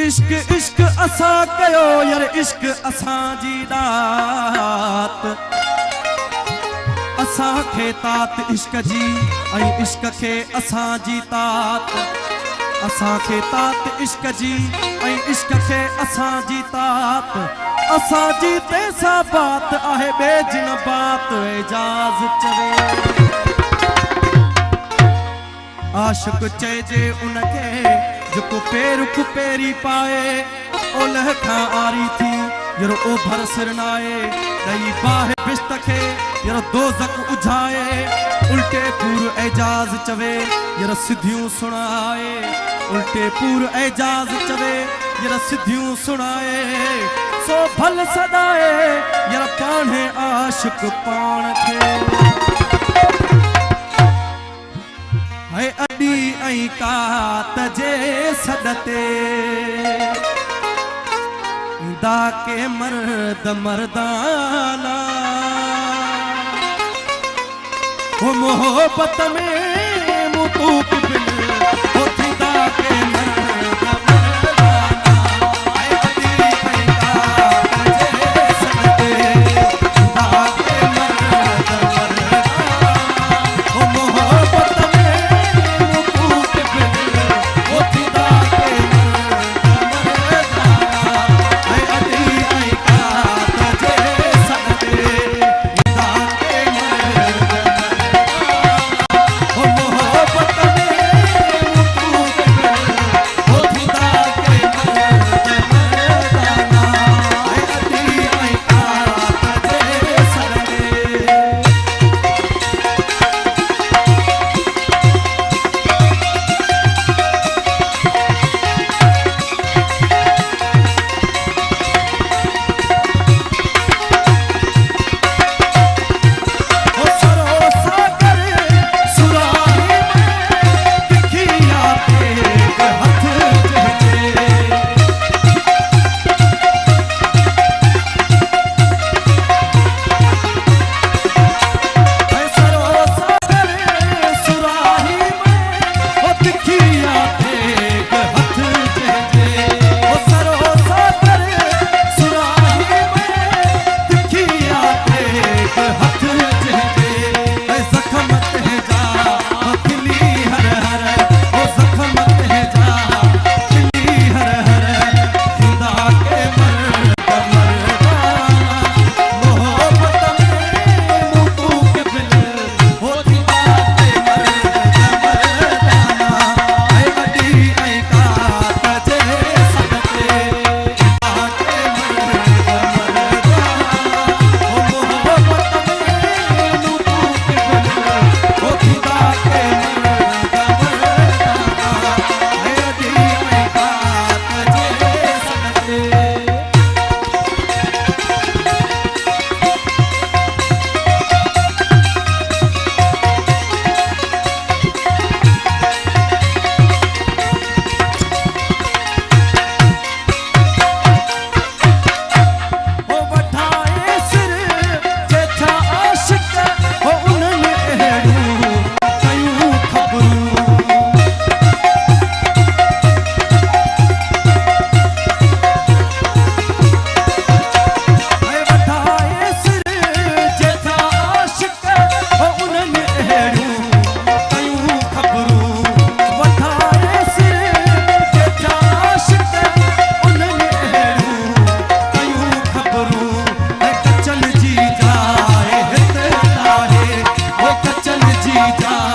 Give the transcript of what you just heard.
इश्क इश्क असा कयो यार इश्क असा जी दात असा खे तात इश्क जी ऐं इश्क खे असा जी तात असा खे तात इश्क जी ऐं इश्क खे असा जी तात असा जी तैसा बात आहे बेजिन बात एजाज चवे आशिक चइजे उनखे जो पैर को पैरी पाए ओलह खां आरी थी यरो ओ भर सिरनाए दई बाहे बिस्त खे यरो दोज़ख उझाए उल्टे पूर एजाज चवे यरो सिद्धियूं सुनाए उल्टे पूर एजाज चवे यरो सिद्धियूं सुनाए सो भल सदाए यरो पाणे आशिक पाण खे है अडी ऐं कात जे सदते दा के मर्द मर्दाना वो मोहब्बत में मुतूक बिन वो थींदा के मर्द मर्दाना है अडी ऐं कात जे सदते दा के मर्द मर्दाना वो मोहब्बत जा